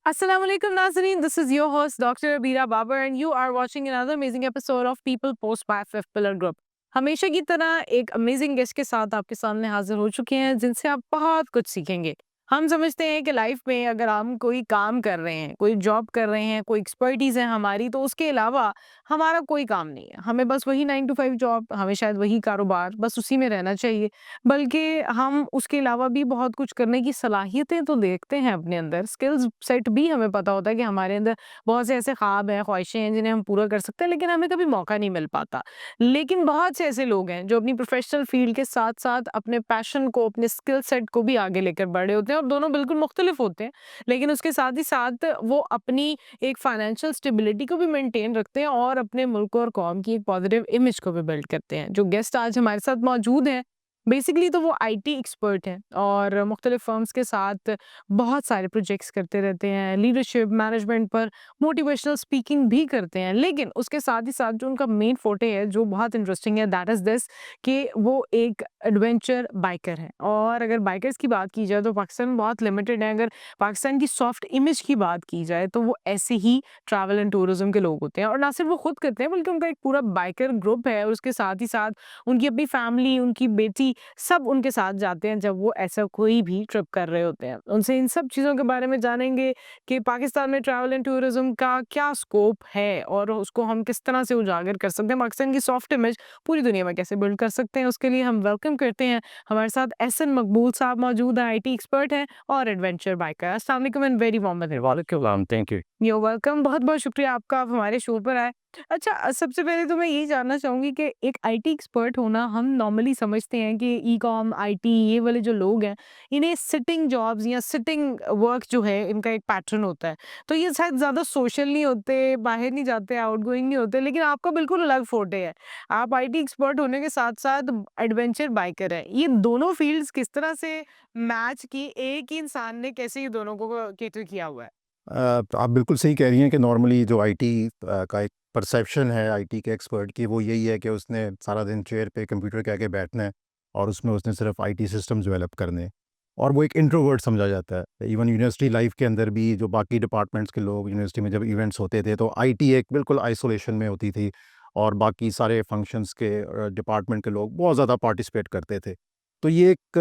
Assalamu alaikum Nazreen. This is your host Dr. Abira Babar and you are watching another amazing episode of People Post by Fifth Pillar Group. हमेशा की तरह एक amazing guest के साथ आपके सामने हाजिर हो चुके हैं जिनसे आप बहुत कुछ सीखेंगे। हम समझते हैं कि लाइफ में अगर हम कोई काम कर रहे हैं, कोई जॉब कर रहे हैं, कोई एक्सपर्टीज है हमारी, तो उसके अलावा हमारा कोई काम नहीं है। हमें बस वही 9 टू 5 जॉब, हमें शायद वही कारोबार, बस उसी में रहना चाहिए। बल्कि हम उसके अलावा भी बहुत कुछ करने की सलाहियतें तो देखते हैं अपने अंदर, स्किल्स सेट भी हमें पता होता है कि हमारे अंदर बहुत से ऐसे ख्वाब हैं, ख्वाहिशें हैं जिन्हें हम पूरा कर सकते हैं, लेकिन हमें कभी मौका नहीं मिल पाता। लेकिन बहुत से ऐसे लोग हैं जो अपनी प्रोफेशनल फील्ड के साथ-साथ अपने पैशन को, अपने स्किल सेट को भी आगे लेकर बढ़े होते हैं और दोनों बिल्कुल मुख्तलिफ होते हैं। लेकिन उसके साथ ही साथ वो अपनी एक फाइनेंशियल स्टेबिलिटी को भी मेंटेन रखते हैं और अपने मुल्क और कौम की एक पॉजिटिव इमेज को भी बिल्ड करते हैं। जो गेस्ट आज हमारे साथ मौजूद हैं, बेसिकली तो वो आईटी एक्सपर्ट हैं और मुख्तलिफ फर्म्स के साथ बहुत सारे प्रोजेक्ट्स करते रहते हैं, लीडरशिप, मैनेजमेंट पर मोटिवेशनल स्पीकिंग भी करते हैं। लेकिन उसके साथ ही साथ जो उनका मेन फोटे है, जो बहुत इंटरेस्टिंग है, दैट इज़ दिस कि वो एक एडवेंचर बाइकर हैं। और अगर बाइकर्स की बात की जाए तो पाकिस्तान में बहुत लिमिटेड है। अगर पाकिस्तान की सॉफ्ट इमेज की बात की जाए तो वो ऐसे ही ट्रैवल एंड टूरिज़्म के लोग होते हैं और ना सिर्फ वो खुद करते हैं बल्कि उनका एक पूरा बाइकर ग्रुप है और उसके साथ ही साथ उनकी अपनी फैमिली, उनकी बेटी सब उनके साथ जाते हैं जब वो ऐसा कोई भी ट्रिप कर रहे होते हैं। उनसे इन सब चीज़ों के बारे में जानेंगे कि पाकिस्तान में ट्रैवल एंड टूरिज़्म का क्या स्कोप है और उसको हम किस तरह से उजागर कर सकते हैं। पाकिस्तान की सॉफ्ट इमेज पूरी दुनिया में कैसे बिल्ड कर सकते हैं, उसके लिए हम वेलकम करते हैं हमारे साथ एहसन मकबूल साहब मौजूद हैं, आईटी एक्सपर्ट हैं और एडवेंचर बाइकर। अस्सलाम वालेकुम एंड वेरी वार्म वेलकम। वालेकुम सलाम, thank you. You are welcome. बहुत-बहुत शुक्रिया आपका, आप हमारे शो पर आए। अच्छा, सबसे पहले तो मैं यही जानना चाहूँगी कि एक आईटी एक्सपर्ट होना हम नॉर्मली समझते हैं कि ई-कॉम, आईटी ये वाले जो लोग हैं, इन्हें सिटिंग जॉब्स या सिटिंग वर्क जो है, इनका एक पैटर्न होता है। तो ये शायद ज़्यादा सोशल नहीं होते, बाहर नहीं जाते, आउटगोइंग नहीं होते, लेकिन आपका बिल्कुल अलग फोटे है। आप आईटी एक्सपर्ट होने के साथ-साथ एडवेंचर बाइकर हैं। ये दोनों फील्ड्स किस तरह से मैच की, एक ही इंसान ने कैसे ये दोनों को कैटर किया हुआ है? आप बिल्कुल सही कह रही हैं कि नॉर्मली जो आईटी का एक परसेप्शन है आईटी के एक्सपर्ट की, वो यही है कि उसने सारा दिन चेयर पे कंप्यूटर के आगे बैठना है और उसमें उसने सिर्फ आईटी सिस्टम्स डेवलप करने हैं और वो एक इंट्रोवर्ट समझा जाता है। इवन यूनिवर्सिटी लाइफ के अंदर भी जो बाकी डिपार्टमेंट्स के लोग यूनिवर्सिटी में जब इवेंट्स होते थे तो आईटी एक बिल्कुल आइसोलेशन में होती थी और बाकी सारे फंक्शंस के डिपार्टमेंट के लोग बहुत ज़्यादा पार्टिसिपेट करते थे। तो ये एक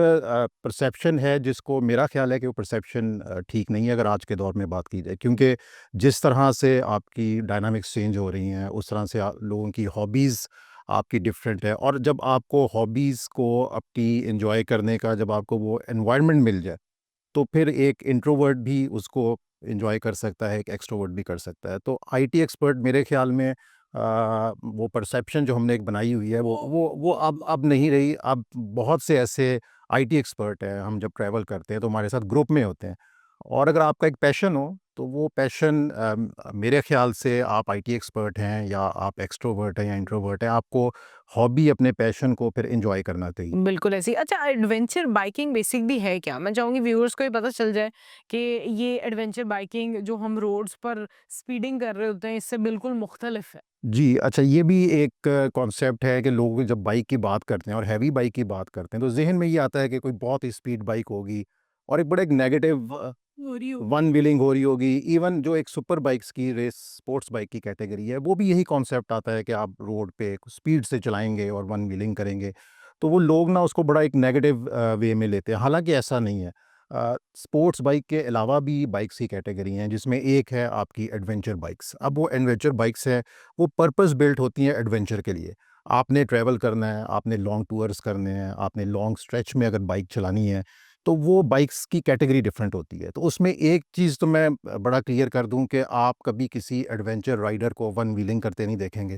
परसेप्शन है जिसको मेरा ख़्याल है कि वो परसेप्शन ठीक नहीं है अगर आज के दौर में बात की जाए, क्योंकि जिस तरह से आपकी डायनामिक्स चेंज हो रही हैं उस तरह से लोगों की हॉबीज़ आपकी डिफरेंट है और जब आपको हॉबीज़ को अपनी एंजॉय करने का जब आपको वो एनवायरनमेंट मिल जाए तो फिर एक इंट्रोवर्ट भी उसको एंजॉय कर सकता है, एक एक्सट्रोवर्ट भी कर सकता है। तो आईटी एक्सपर्ट मेरे ख़्याल में वो परसेप्शन जो हमने एक बनाई हुई है वो अब नहीं रही। अब बहुत से ऐसे आईटी एक्सपर्ट हैं, हम जब ट्रैवल करते हैं तो हमारे साथ ग्रुप में होते हैं और अगर आपका एक पैशन हो तो वो पैशन मेरे ख़्याल से आप आईटी एक्सपर्ट हैं या आप एक्सट्रोवर्ट हैं या इंट्रोवर्ट हैं, आपको हॉबी अपने पैशन को फिर एंजॉय करना चाहिए। बिल्कुल ऐसे ही। अच्छा, एडवेंचर बाइकिंग बेसिकली है क्या? मैं चाहूँगी व्यूअर्स को ये पता चल जाए कि ये एडवेंचर बाइकिंग जो हम रोड्स पर स्पीडिंग कर रहे होते हैं, इससे बिल्कुल मुख्तलिफ है। जी, अच्छा, ये भी एक कॉन्सेप्ट है कि लोग जब बाइक की बात करते हैं और हैवी बाइक की बात करते हैं तो ज़हन में ये आता है कि कोई बहुत ही स्पीड बाइक होगी और एक बड़ा एक नेगेटिव हो रही होगी। वन व्हीलिंग हो रही होगी। इवन जो एक सुपर बाइक्स की रेस स्पोर्ट्स बाइक की कैटेगरी है वो भी यही कॉन्सेप्ट आता है कि आप रोड पे स्पीड से चलाएँगे और वन व्हीलिंग करेंगे। तो वो लोग ना उसको बड़ा एक नेगेटिव वे में लेते हैं, हालाँकि ऐसा नहीं है। स्पोर्ट्स बाइक के अलावा भी बाइक्स की कैटेगरी हैं जिसमें एक है आपकी एडवेंचर बाइक्स। अब वो एडवेंचर बाइक्स हैं, वो पर्पस बिल्ट होती हैं एडवेंचर के लिए। आपने ट्रैवल करना है, आपने लॉन्ग टूर्स करने हैं, आपने लॉन्ग स्ट्रेच में अगर बाइक चलानी है, तो वो बाइक्स की कैटेगरी डिफरेंट होती है। तो उसमें एक चीज़ तो मैं बड़ा क्लियर कर दूँ कि आप कभी किसी एडवेंचर राइडर को वन व्हीलिंग करते नहीं देखेंगे।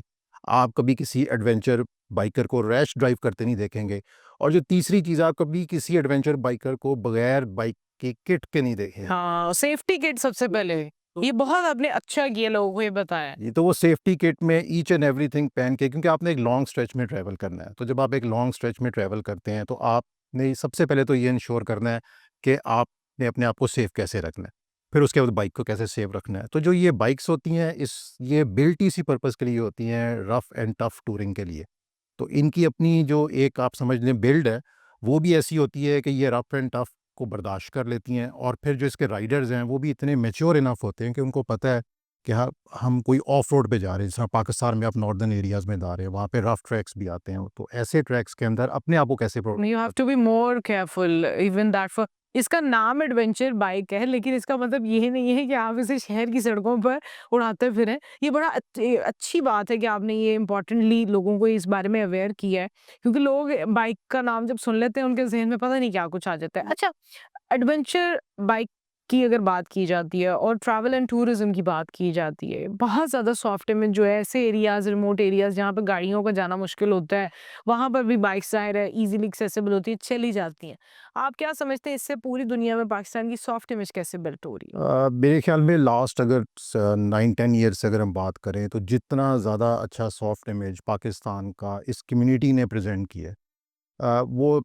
आप कभी किसी एडवेंचर बाइकर को रैश ड्राइव करते नहीं देखेंगे। और जो तीसरी चीज़, आप कभी किसी एडवेंचर बाइकर को बगैर बाइक के किट के नहीं देखेंगे। हाँ, सेफ्टी किट सबसे पहले। ये बहुत आपने अच्छा किया लोगों को ये बताया। ये तो वो सेफ्टी किट में ईच एंड एवरीथिंग पहन के, क्योंकि आपने एक लॉन्ग स्ट्रेच में ट्रैवल करना है। तो जब आप एक लॉन्ग स्ट्रेच में ट्रैवल करते हैं तो आपने सबसे पहले तो ये इंश्योर करना है कि आपने अपने आप को सेफ कैसे रखना है, फिर उसके बाद बाइक को कैसे सेफ रखना है। तो जो ये बाइक्स होती हैं, ये बिल्ट इसी पर्पज़ के लिए होती हैं, रफ़ एंड टफ़ टूरिंग के लिए। तो इनकी अपनी जो एक आप समझ लें बिल्ड है, वो भी ऐसी होती है कि ये रफ़ एंड टफ़ को बर्दाश्त कर लेती हैं, और फिर जो इसके राइडर्स हैं वो भी इतने मैच्योर इनफ होते हैं कि उनको पता है कि हाँ, हम कोई ऑफ रोड पे जा रहे हैं। जैसे पाकिस्तान में आप नॉर्दर्न एरियाज़ में जा रहे हैं, वहाँ पे रफ ट्रैक्स भी आते हैं, तो ऐसे ट्रैक्स के अंदर अपने आप को कैसे You have to be more careful even that for इसका नाम एडवेंचर बाइक है, लेकिन इसका मतलब ये नहीं है कि आप इसे शहर की सड़कों पर उड़ाते फिरें। ये बड़ा अच्छी बात है कि आपने ये इम्पोर्टेंटली लोगों को इस बारे में अवेयर किया है, क्योंकि लोग बाइक का नाम जब सुन लेते हैं उनके ज़हन में पता नहीं क्या कुछ आ जाता है। अच्छा, एडवेंचर बाइक की अगर बात की जाती है और ट्रैवल एंड टूरिज्म की बात की जाती है, बहुत ज़्यादा सॉफ्ट इमेज जो है ऐसे एरियाज़, रिमोट एरियाज़ जहाँ पे गाड़ियों का जाना मुश्किल होता है, वहाँ पर भी बाइक्स ज़ाहिर है ईज़िली एक्सेसिबल होती है, चली जाती हैं। आप क्या समझते हैं इससे पूरी दुनिया में पाकिस्तान की सॉफ्ट इमेज कैसे बिल्ट हो रही है? मेरे ख्याल में लास्ट अगर 9-10 ईयर से अगर हम बात करें, तो जितना ज़्यादा अच्छा सॉफ्ट इमेज पाकिस्तान का इस कम्युनिटी ने प्रेजेंट किया है, वो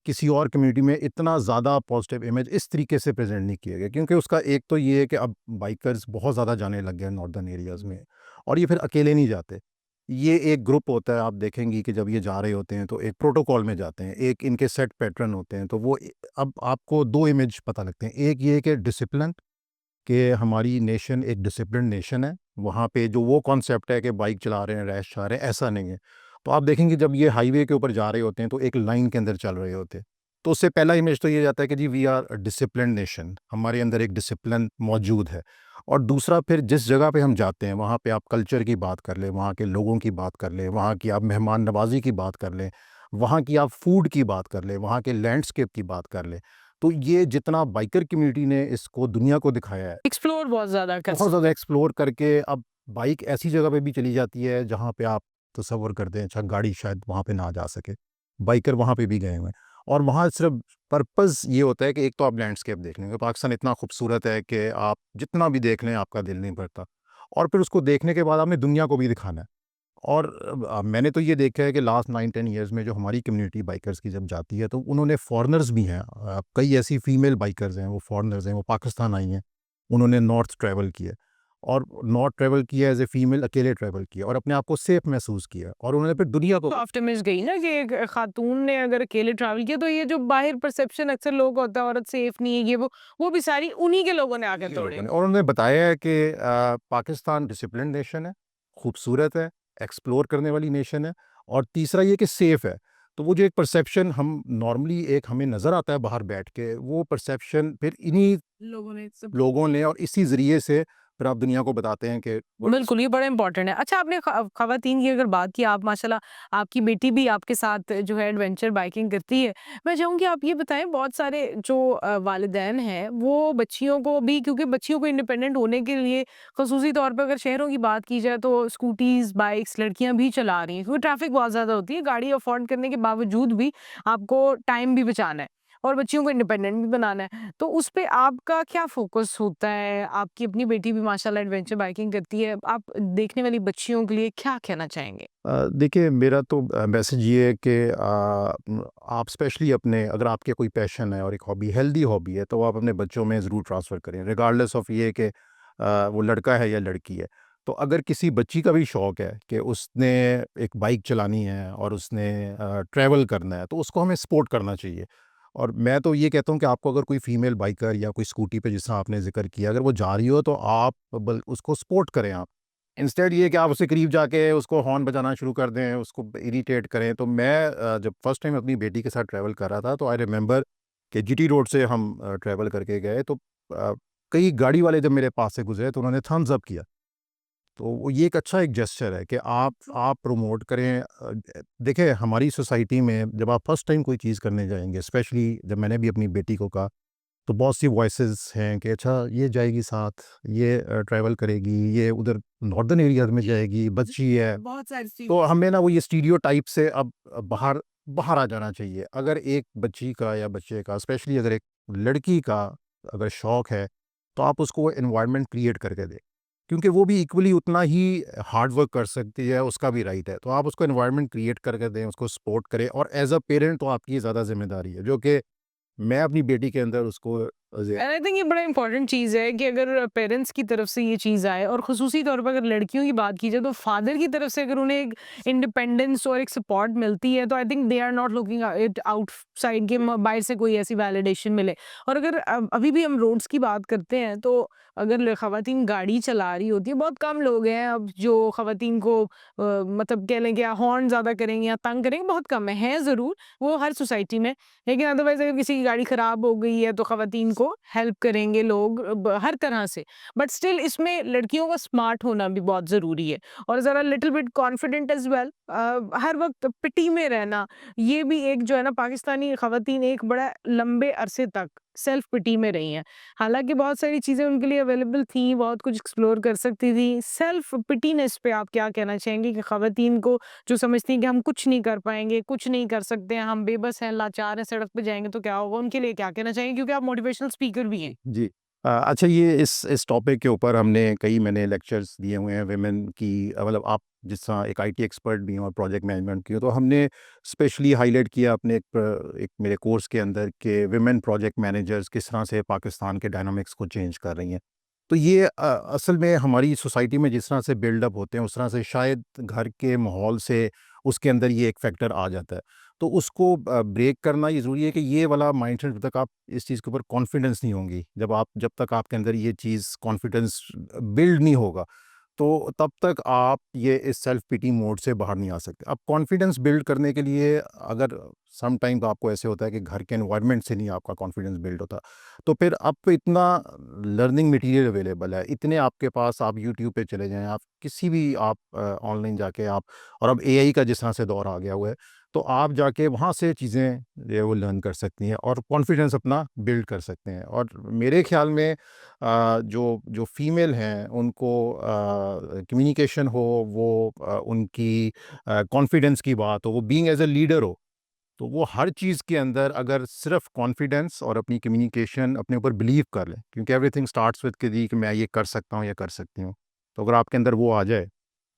किसी और कम्युनिटी में इतना ज़्यादा पॉजिटिव इमेज इस तरीके से प्रेजेंट नहीं किया गया। क्योंकि उसका एक तो ये है कि अब बाइकर्स बहुत ज़्यादा जाने लग गए हैं नॉर्दर्न एरियाज़ में, और ये फिर अकेले नहीं जाते। ये एक ग्रुप होता है, आप देखेंगी कि जब ये जा रहे होते हैं तो एक प्रोटोकॉल में जाते हैं, एक इनके सेट पैटर्न होते हैं, तो वो अब आपको 2 इमेज पता लगते हैं। एक ये कि डिसिप्लिन, कि हमारी नेशन एक डिसिप्लिन नेशन है। वहाँ पे जो वो कॉन्सेप्ट है कि बाइक चला रहे हैं, रैश चला रहे हैं, ऐसा नहीं है। तो आप देखेंगे जब ये हाईवे के ऊपर जा रहे होते हैं तो एक लाइन के अंदर चल रहे होते हैं। तो उससे पहला इमेज तो ये जाता है कि जी we are a disciplined nation, हमारे अंदर एक डिसिप्लिन मौजूद है। और दूसरा, फिर जिस जगह पे हम जाते हैं वहाँ पे आप कल्चर की बात कर लें, वहाँ के लोगों की बात कर लें, वहाँ की आप मेहमान नवाज़ी की बात कर लें, वहाँ की आप फूड की बात कर लें, वहाँ के लैंडस्केप की बात कर लें। तो ये जितना बाइकर कम्युनिटी ने इसको दुनिया को दिखाया है, एक्सप्लोर बहुत ज़्यादा कर बहुत ज़्यादा एक्सप्लोर करके अब बाइक ऐसी जगह पे भी चली जाती है जहाँ पे आप तसव्वुर करते हैं अच्छा गाड़ी शायद वहाँ पे ना जा सके, बाइकर वहाँ पे भी गए हुए हैं। और वहाँ सिर्फ पर्पस ये होता है कि एक तो आप लैंडस्केप देख लेंगे, पाकिस्तान इतना खूबसूरत है कि आप जितना भी देख लें आपका दिल नहीं भरता, और फिर उसको देखने के बाद आपने दुनिया को भी दिखाना है। और मैंने तो ये देखा है कि लास्ट 9-10 ईयर्स में जो हमारी कम्युनिटी बाइकर्स की जब जाती है तो उन्होंने फॉरेनर्स भी हैं, कई ऐसी फीमेल बाइकर्स हैं, वो फॉरेनर्स हैं, वो पाकिस्तान आई हैं, उन्होंने नॉर्थ ट्रैवल किया, और नॉर्थ ट्रैवल किया एज ए फीमेल, अकेले ट्रैवल किया और अपने आप को सेफ महसूस किया, और उन्होंने फिर दुनिया को सॉफ्ट इमेज गई ना कि एक खातून ने अगर अकेले ट्रैवल किया तो ये जो बाहर परसेप्शन अक्सर लोग होता है औरत सेफ नहीं है, ये वो भी सारी उन्हीं के लोगों ने आकर तोड़े। और उन्होंने बताया है कि पाकिस्तान डिसिप्लिन नेशन है, खूबसूरत है, एक्सप्लोर करने वाली नेशन है, और तीसरा ये कि सेफ़ है। तो वो जो एक परसेप्शन हम नॉर्मली एक हमें नज़र आता है बाहर बैठ के, वो परसेप्शन फिर इन्हीं लोगों ने सब लोगों ने और इसी ज़रिए से फिर आप दुनिया को बताते हैं कि बिल्कुल, ये बड़ा इम्पोर्टेंट है। अच्छा, आपने ख़वातीन की अगर बात की, आप माशाल्लाह आपकी बेटी भी आपके साथ जो है एडवेंचर बाइकिंग करती है। मैं चाहूँगी आप ये बताएँ, बहुत सारे जो वालिदैन हैं वो बच्चियों को भी, क्योंकि बच्चियों को इंडिपेंडेंट होने के लिए ख़ुसूसी तौर पे अगर शहरों की बात की जाए तो स्कूटीज़, बाइक्स लड़कियाँ भी चला रही हैं, क्योंकि ट्रैफ़िक बहुत ज़्यादा होती है। गाड़ी अफ़ोर्ड करने के बावजूद भी आपको टाइम भी बचाना है और बच्चियों को इंडिपेंडेंट भी बनाना है। तो उस पे आपका क्या फ़ोकस होता है? आपकी अपनी बेटी भी माशाल्लाह एडवेंचर बाइकिंग करती है। आप देखने वाली बच्चियों के लिए क्या कहना चाहेंगे? देखिए मेरा तो मैसेज ये है कि आप स्पेशली अपने, अगर आपके कोई पैशन है और एक हॉबी, हेल्दी हॉबी है, तो आप अपने बच्चों में ज़रूर ट्रांसफ़र करें, रिगार्डलेस ऑफ ये कि वो लड़का है या लड़की है। तो अगर किसी बच्ची का भी शौक़ है कि उसने एक बाइक चलानी है और उसने ट्रैवल करना है, तो उसको हमें सपोर्ट करना चाहिए। और मैं तो ये कहता हूँ कि आपको अगर कोई फ़ीमेल बाइकर या कोई स्कूटी पे, जिस तरह आपने ज़िक्र किया, अगर वो जा रही हो तो आप उसको सपोर्ट करें आप। इंस्टेड ये कि आप उसके करीब जाके उसको हॉर्न बजाना शुरू कर दें, उसको इरिटेट करें। तो मैं जब फर्स्ट टाइम अपनी बेटी के साथ ट्रैवल कर रहा था तो आई रिमेंबर कि जीटी रोड से हम ट्रैवल करके गए, तो कई गाड़ी वाले जब मेरे पास से गुजरे तो उन्होंने थम्स अप किया। तो वो ये एक अच्छा एक जेस्चर है कि आप प्रमोट करें। देखिए हमारी सोसाइटी में जब आप फर्स्ट टाइम कोई चीज़ करने जाएंगे, स्पेशली जब मैंने भी अपनी बेटी को कहा, तो बहुत सी वॉइसेस हैं कि अच्छा ये जाएगी साथ, ये ट्रैवल करेगी, ये उधर नॉर्दर्न एरियाज़ में जाएगी, बच्ची है। बहुत सारी तो हमें ना वो ये स्टीरियोटाइप से अब बाहर बाहर आ जाना चाहिए। अगर एक बच्ची का या बच्चे का, स्पेशली अगर एक लड़की का अगर शौक़ है, तो आप उसको एनवायरनमेंट क्रिएट करके दें, क्योंकि वो भी इक्वली उतना ही हार्ड वर्क कर सकती है, उसका भी राइट है। तो आप उसको एनवायरनमेंट क्रिएट करके दें, उसको सपोर्ट करें, और एज़ अ पेरेंट तो आपकी ज़्यादा ज़िम्मेदारी है, जो कि मैं अपनी बेटी के अंदर उसको जी। एंड आई थिंक ये बड़ा इंपॉर्टेंट चीज़ है कि अगर पेरेंट्स की तरफ से ये चीज़ आए और ख़ुसूसी तौर पर अगर लड़कियों की बात की जाए तो फादर की तरफ से अगर उन्हें एक इंडिपेंडेंस और एक सपोर्ट मिलती है तो I think they are not looking it outside के बाहर से कोई ऐसी वैलिडेशन मिले। और अगर अभी भी हम रोड्स की बात करते हैं तो अगर खवातीन गाड़ी चला रही होती है, बहुत कम लोग हैं अब जो खवातीन को मतलब कह लें कि हॉर्न ज़्यादा करेंगे या तंग करेंगे, बहुत कम है ज़रूर वो हर सोसाइटी में। लेकिन अदरवाइज़ अगर किसी की गाड़ी ख़राब हो गई है तो ख़वातीन को हेल्प करेंगे लोग हर तरह से। बट स्टिल इसमें लड़कियों का स्मार्ट होना भी बहुत ज़रूरी है और ज़रा little bit confident as well. हर वक़्त पिटी में रहना, ये भी एक जो है ना पाकिस्तानी ख़वातीन एक बड़ा लंबे अरसे तक सेल्फ पिटी में रही हैं। हालाँकि बहुत सारी चीज़ें उनके लिए अवेलेबल थी, बहुत कुछ एक्सप्लोर कर सकती थी। सेल्फ पिटीनेस पे आप क्या कहना चाहेंगे कि ख़वातीन को जो समझती हैं कि हम कुछ नहीं कर पाएँगे, कुछ नहीं कर सकते हैं, हम बेबस हैं, लाचार हैं, सड़क पे जाएँगे तो क्या होगा? उनके लिए क्या कहना चाहेंगे? क्योंकि आप मोटिवेशनल स्पीकर भी हैं। जी। अच्छा, ये इस टॉपिक के ऊपर मैंने लेक्चर्स दिए हुए हैं वुमेन की, मतलब आप जिस तरह एक आईटी एक्सपर्ट भी हैं और प्रोजेक्ट मैनेजमेंट की हो, तो हमने स्पेशली हाइलाइट किया अपने एक मेरे कोर्स के अंदर कि वुमेन प्रोजेक्ट मैनेजर्स किस तरह से पाकिस्तान के डायनामिक्स को चेंज कर रही हैं। तो ये असल में हमारी सोसाइटी में जिस तरह से बिल्डअप होते हैं, उस तरह से शायद घर के माहौल से उसके अंदर ये एक फैक्टर आ जाता है। तो उसको ब्रेक करना ये ज़रूरी है कि ये वाला माइंडसेट, जब तक आप इस चीज़ के ऊपर कॉन्फिडेंस नहीं होंगी, जब तक आपके अंदर ये चीज़ कॉन्फिडेंस बिल्ड नहीं होगा, तो तब तक आप ये इस सेल्फ पिटी मोड से बाहर नहीं आ सकते। अब कॉन्फिडेंस बिल्ड करने के लिए अगर सम टाइम आपको ऐसे होता है कि घर के एनवायरनमेंट से नहीं आपका कॉन्फिडेंस बिल्ड होता, तो फिर आपको इतना लर्निंग मटेरियल अवेलेबल है, इतने आपके पास, आप यूट्यूब पे चले जाएँ, आप किसी भी आप ऑनलाइन जाके आप, और अब एआई का जिस तरह से दौर आ गया हुआ है, तो आप जाके वहाँ से चीज़ें जो है वो लर्न कर सकती हैं और कॉन्फिडेंस अपना बिल्ड कर सकते हैं। और मेरे ख़्याल में जो जो फीमेल हैं उनको कम्युनिकेशन हो, वो उनकी कॉन्फिडेंस की बात हो, वो बीइंग एज़ अ लीडर हो, तो वो हर चीज़ के अंदर अगर सिर्फ कॉन्फिडेंस और अपनी कम्युनिकेशन, अपने ऊपर बिलीव कर लें, क्योंकि एवरीथिंग स्टार्ट्स विद कि मैं ये कर सकता हूँ या कर सकती हूँ। तो अगर आपके अंदर वो आ जाए,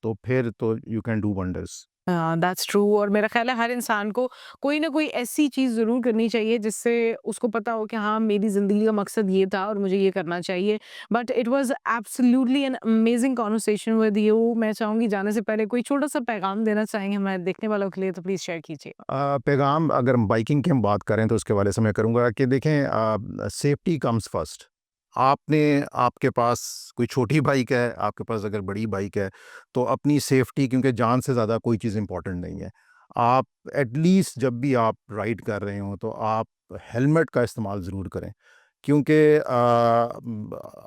तो फिर तो you can do wonders. That's true. और मेरा ख़्याल है हर इंसान को कोई ना कोई ऐसी चीज़ ज़रूर करनी चाहिए जिससे उसको पता हो कि हाँ, मेरी ज़िंदगी का मकसद ये था और मुझे ये करना चाहिए। But it was absolutely an amazing conversation with you. मैं चाहूँगी जाने से पहले कोई छोटा-सा पैगाम देना चाहेंगे हमारे देखने वालों के लिए तो प्लीज़ शेयर कीजिए। पैगाम, अगर बाइकिंग की हम बात करें तो उसके हवाले से मैं करूँगा कि देखें, सेफ्टी कम्स फर्स्ट। आपने आपके पास कोई छोटी बाइक है, आपके पास अगर बड़ी बाइक है, तो अपनी सेफ्टी, क्योंकि जान से ज़्यादा कोई चीज़ इम्पोर्टेंट नहीं है। आप एटलीस्ट जब भी आप राइड कर रहे हो तो आप हेलमेट का इस्तेमाल ज़रूर करें, क्योंकि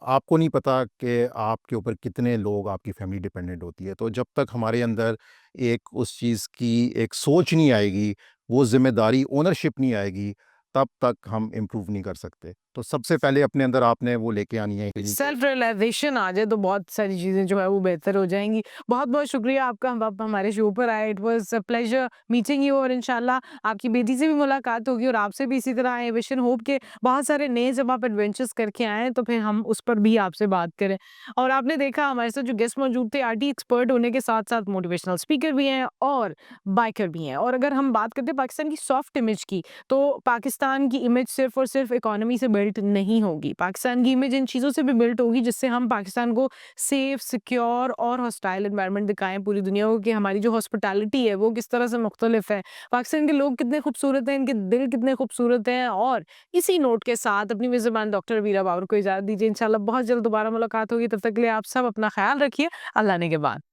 आपको नहीं पता कि आपके ऊपर कितने लोग, आपकी फैमिली डिपेंडेंट होती है। तो जब तक हमारे अंदर एक उस चीज़ की एक सोच नहीं आएगी, वो ज़िम्मेदारी, ओनरशिप नहीं आएगी, तब तक हम इम्प्रूव नहीं कर सकते। तो सबसे पहले अपने अंदर आपने वो लेके आनी है कि सेल्फ रियलाइजेशन आ जाए तो बहुत सारी चीज़ें जो है वो बेहतर हो जाएँगी। बहुत-बहुत शुक्रिया आपका, हम आप हमारे शो पर आए। It was a pleasure meeting you और इंशाल्लाह आपकी बेटी से भी मुलाकात होगी और आपसे भी इसी तरह आई विश एंड होप के बहुत सारे नए जब आप एडवेंचर्स करके आएँ तो फिर हम उस पर भी आपसे बात करें। और आपने देखा हमारे साथ जो गेस्ट मौजूद थे आरटी एक्सपर्ट होने के साथ-साथ मोटिवेशनल स्पीकर भी हैं और बाइकर भी हैं। और अगर हम बात करते हैं पाकिस्तान की सॉफ्ट इमेज की, तो पाकिस्तान की इमेज सिर्फ़ और सिर्फ़ इकोनॉमी से बिल्ट नहीं होगी। पाकिस्तान की इमेज इन चीज़ों से भी बिल्ट होगी जिससे हम पाकिस्तान को सेफ, सिक्योर और हॉस्टाइल एनवायरनमेंट दिखाएँ पूरी दुनिया को कि हमारी जो हॉस्पिटैलिटी है वो किस तरह से मुख्तलिफ है। पाकिस्तान के लोग कितने खूबसूरत हैं, इनके दिल कितने खूबसूरत हैं। और इसी नोट के साथ अपनी मेज़बान डॉक्टर वीरा बाबर को इजाज़त दीजिए। इंशाल्लाह बहुत जल्द दोबारा मुलाकात होगी। तब तक के लिए आप सब अपना ख़्याल रखिए। अल्लाह ने के बाद।